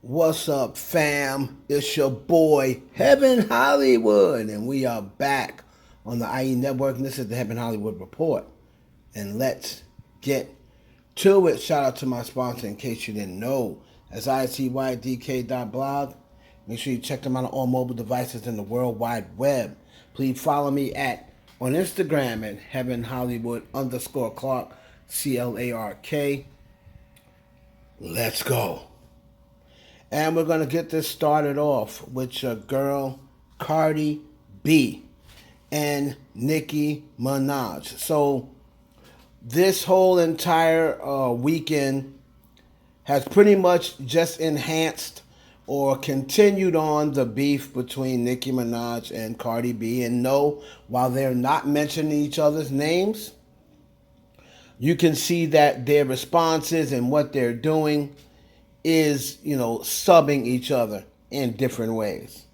What's up, fam? It's your boy, Heaven Hollywood, and we are back on the IE Network, and this is the Heaven Hollywood Report. And let's get to it. Shout out to my sponsor, in case you didn't know, as CThaGod.blog. Make sure you check them out on all mobile devices in the World Wide Web. Please follow me on Instagram at Heaven Hollywood _Clark, CLARK. Let's go. And we're going to get this started off with your girl, Cardi B and Nicki Minaj. So this whole entire weekend has pretty much just enhanced or continued on the beef between Nicki Minaj and Cardi B. And no, while they're not mentioning each other's names, you can see that their responses and what they're doing is, subbing each other in different ways.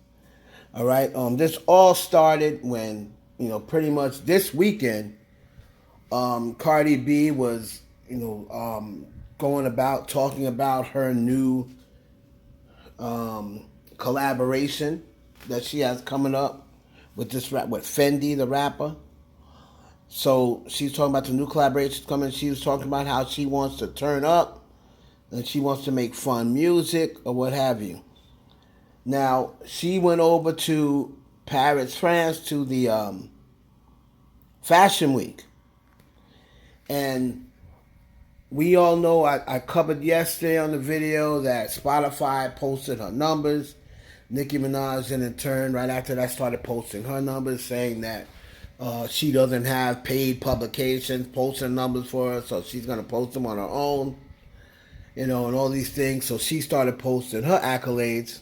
All right. This all started when, pretty much this weekend, Cardi B was, going about talking about her new collaboration that she has coming up with Fendi, the rapper. So she's talking about the new collaboration coming. She was talking about how she wants to turn up and she wants to make fun music or what have you. Now, she went over to Paris, France, to the Fashion Week. And we all know, I covered yesterday on the video that Spotify posted her numbers. Nicki Minaj, in turn, right after that, started posting her numbers, saying that she doesn't have paid publications posting numbers for her, so she's going to post them on her own. And all these things. So she started posting her accolades.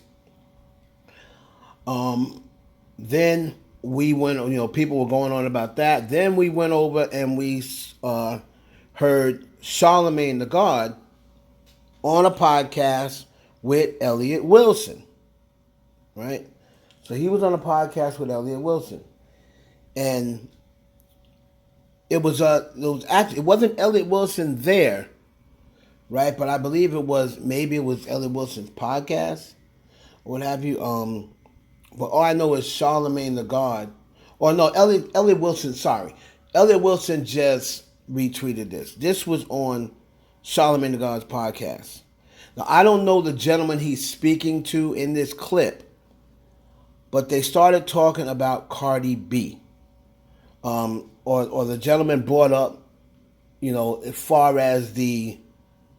Then we went, people were going on about that. Then we went over and we heard Charlemagne the God on a podcast with Elliott Wilson. Right? So he was on a podcast with Elliott Wilson. And it wasn't Elliott Wilson there. Right, but I believe maybe it was Elliott Wilson's podcast, or what have you. But all I know is Charlemagne the God, or no, Elliott Wilson. Sorry, Elliott Wilson just retweeted this. This was on Charlemagne the God's podcast. Now I don't know the gentleman he's speaking to in this clip, but they started talking about Cardi B, or the gentleman brought up, as far as the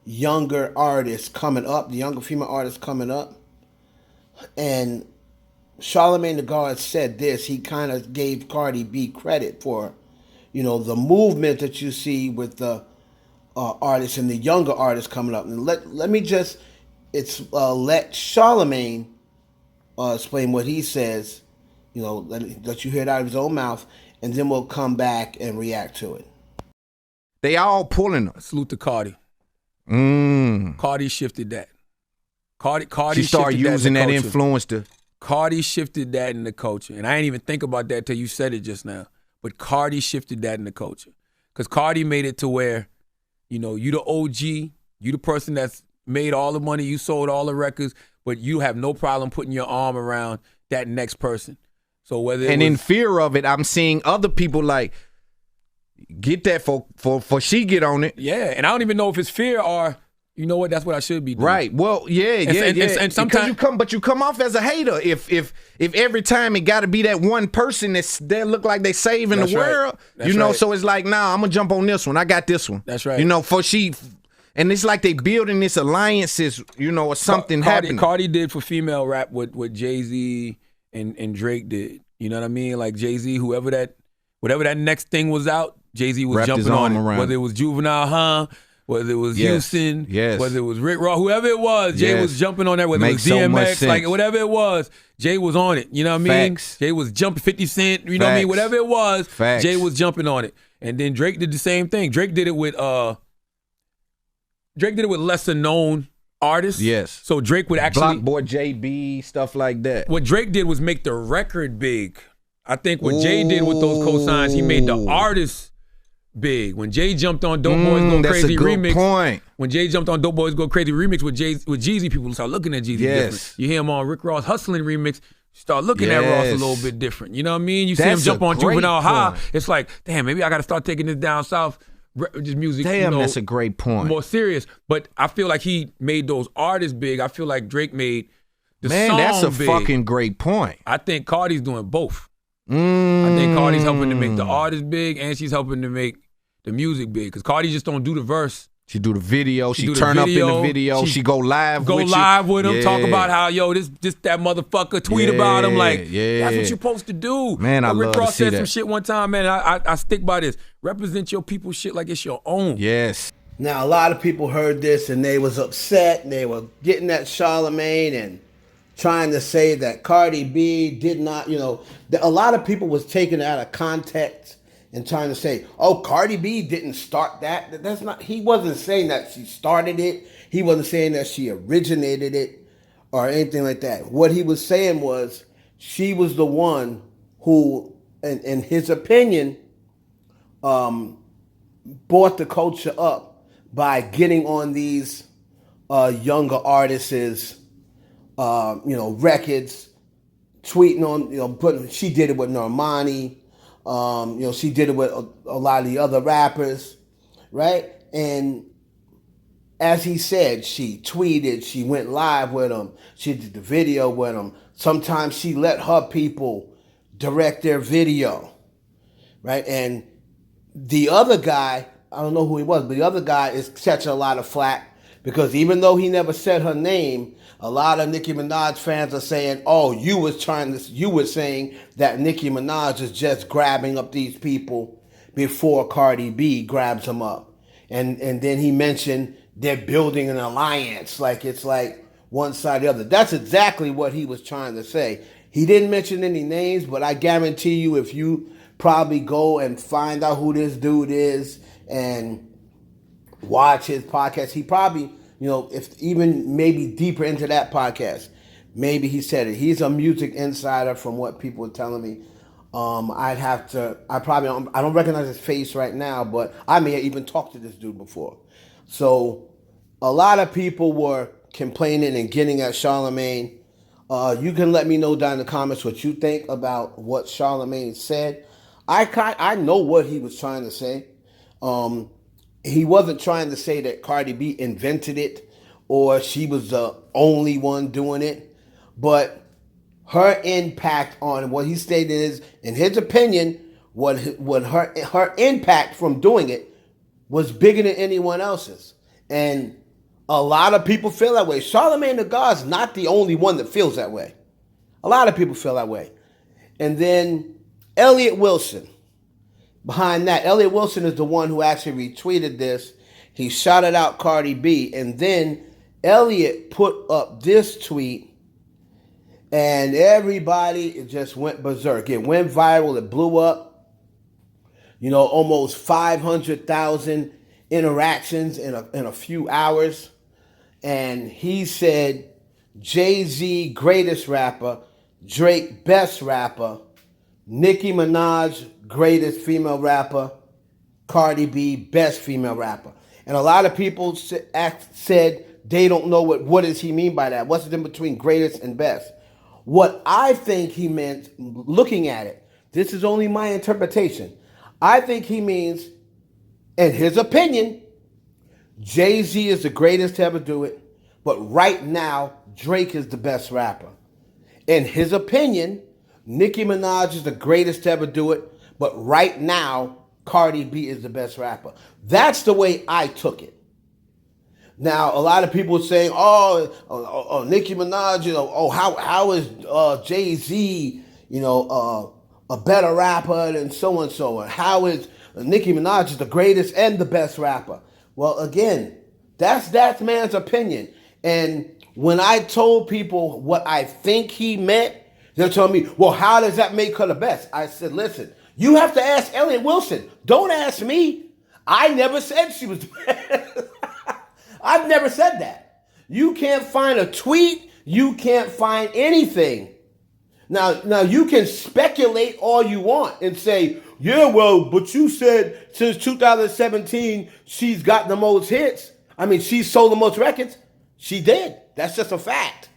younger artists coming up, the younger female artists coming up. And Charlemagne the God said this. He kind of gave Cardi B credit for, the movement that you see with the artists and the younger artists coming up. And let me just, let Charlemagne explain what he says, let you hear it out of his own mouth, and then we'll come back and react to it. They all pulling us. Salute to Cardi. Cardi shifted that. Cardi she started using that influence to. Cardi shifted that in the culture, and I didn't even think about that till you said it just now. But Cardi shifted that in the culture, because Cardi made it to where, you the OG, you the person that's made all the money, you sold all the records, but you have no problem putting your arm around that next person. So in fear of it, I'm seeing other people like. Get that for she get on it. Yeah, and I don't even know if it's fear or, that's what I should be doing. Right. Well, yeah. And sometimes you come off as a hater if every time it got to be that one person that look like they saving the world. Right. So it's like, nah, I'm gonna jump on this one. I got this one. That's right. And it's like they building this alliances, or something happening. Cardi did for female rap what Jay-Z and Drake did. You know what I mean? Like Jay-Z, whatever that next thing was out, Jay-Z was jumping on it. Around. Whether it was Juvenile, whether it was Houston, whether it was Rick Ross, whoever it was, Jay was jumping on that. Whether Makes it was DMX, so like whatever it was, Jay was on it. You know what I mean? Facts. Jay was jumping 50 Cent, you know what I mean? Whatever it was, Facts. Jay was jumping on it. And then Drake did the same thing. Drake did it with lesser known artists. Yes. So Drake would actually Block Boy JB, stuff like that. What Drake did was make the record big. I think what Jay did with those cosigns, he made the artists big. When Jay jumped on Dope Boys Go That's Crazy a good remix, point. when Jay jumped on Dope Boys Go Crazy remix with Jeezy, people start looking at Jeezy different. You hear him on Rick Ross Hustling remix, start looking at Ross a little bit different. You know what I mean? You see him jump on Juvenile High, it's like, damn, maybe I got to start taking this down south just music. Damn, that's a great point. More serious. But I feel like he made those artists big. I feel like Drake made the song Man, that's a big. fucking great point. I think Cardi's doing both. I think Cardi's helping to make the artist big, and she's helping to make the music big. Because Cardi just don't do the verse. She do the video. She turn up in the video. She go live with you. Go live with him. Talk about how, yo, this that motherfucker. Tweet about him. Like, that's what you're supposed to do. Man, I love Rick to Ross see said that. some shit one time, man. I stick by this. Represent your people's shit like it's your own. Yes. Now, a lot of people heard this and they was upset. And they were getting at Charlamagne and trying to say that Cardi B did not, a lot of people was taken out of context and trying to say, oh, Cardi B didn't start that. That's not, he wasn't saying that she started it. He wasn't saying that she originated it or anything like that. What he was saying was she was the one who, in his opinion, brought the culture up by getting on these younger artists' records, tweeting on, she did it with Normani, she did it with a lot of the other rappers, right? And as he said, she tweeted, she went live with them, she did the video with them. Sometimes she let her people direct their video, right? And the other guy, I don't know who he was, but the other guy is catching a lot of flack because even though he never said her name, a lot of Nicki Minaj fans are saying, oh, you were saying that Nicki Minaj is just grabbing up these people before Cardi B grabs them up. And then he mentioned they're building an alliance, like it's like one side or the other. That's exactly what he was trying to say. He didn't mention any names, but I guarantee you if you probably go and find out who this dude is and watch his podcast, he probably, if even maybe deeper into that podcast, maybe he said it. He's a music insider from what people are telling me. I don't recognize his face right now, but I may have even talked to this dude before. So a lot of people were complaining and getting at Charlamagne. You can let me know down in the comments what you think about what Charlamagne said. I know what he was trying to say. He wasn't trying to say that Cardi B invented it or she was the only one doing it, but her impact on what he stated is, in his opinion, what her impact from doing it was bigger than anyone else's. And a lot of people feel that way. Charlamagne the God's not the only one that feels that way. A lot of people feel that way. And then Elliott Wilson. Behind that, Elliott Wilson is the one who actually retweeted this. He shouted out Cardi B. And then Elliott put up this tweet. And everybody just went berserk. It went viral. It blew up. Almost 500,000 interactions in a few hours. And he said, Jay-Z, greatest rapper. Drake, best rapper. Nicki Minaj, greatest female rapper. Cardi B, best female rapper. And a lot of people said they don't know what does he mean by that. What's the difference between greatest and best? What I think he meant, looking at it, this is only my interpretation. I think he means, in his opinion, Jay-Z is the greatest to ever do it, but right now, Drake is the best rapper. In his opinion, Nicki Minaj is the greatest to ever do it, but right now, Cardi B is the best rapper. That's the way I took it. Now, a lot of people are saying, Nicki Minaj, how is Jay-Z, a better rapper than so and so, and how is Nicki Minaj is the greatest and the best rapper? Well, again, that's that man's opinion. And when I told people what I think he meant, they're telling me, well, how does that make her the best? I said, listen, you have to ask Elliott Wilson. Don't ask me. I never said she was the best. I've never said that. You can't find a tweet. You can't find anything. Now you can speculate all you want and say, yeah, well, but you said since 2017 she's got the most hits. I mean, she sold the most records. She did. That's just a fact.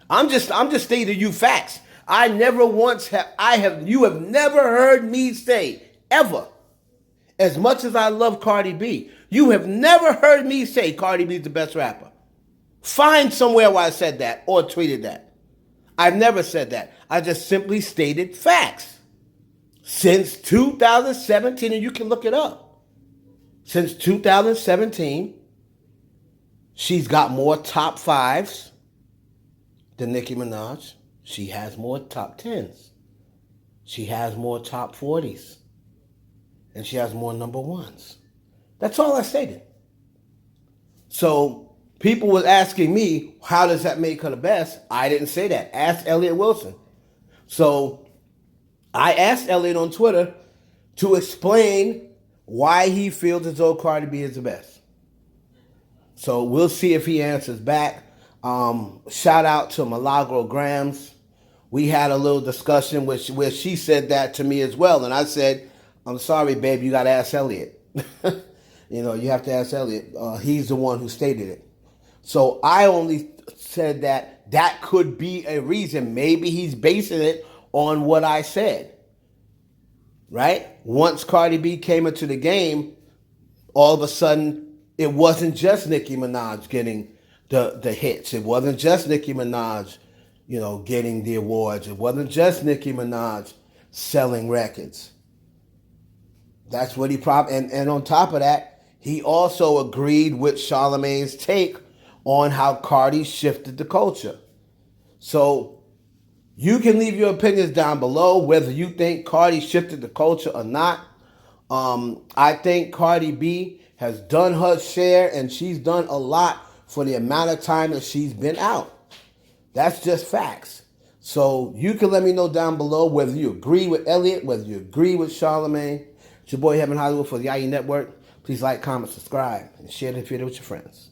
I'm just stating to you facts. I never once you have never heard me say ever, as much as I love Cardi B, you have never heard me say Cardi B's the best rapper. Find somewhere where I said that or tweeted that. I've never said that. I just simply stated facts. Since 2017, and you can look it up. Since 2017, she's got more top fives than Nicki Minaj. She has more top 10s. She has more top 40s. And she has more number ones. That's all I stated. So people was asking me, how does that make her the best? I didn't say that. Ask Elliott Wilson. So I asked Elliott on Twitter to explain why he feels as though Cardi B is the best. So we'll see if he answers back. Shout out to Milagro Grams. We had a little discussion where she said that to me as well. And I said, I'm sorry, babe, you got to ask Elliott. You have to ask Elliott. He's the one who stated it. So I only said that could be a reason. Maybe he's basing it on what I said. Right? Once Cardi B came into the game, all of a sudden, it wasn't just Nicki Minaj getting the hits. It wasn't just Nicki Minaj, getting the awards. It wasn't just Nicki Minaj selling records. That's what he and on top of that, he also agreed with Charlamagne's take on how Cardi shifted the culture. So you can leave your opinions down below whether you think Cardi shifted the culture or not. I think Cardi B has done her share, and she's done a lot for the amount of time that she's been out. That's just facts. So you can let me know down below whether you agree with Elliott, whether you agree with Charlamagne. It's your boy Heaven Hollywood for the IE Network. Please like, comment, subscribe, and share this video with your friends.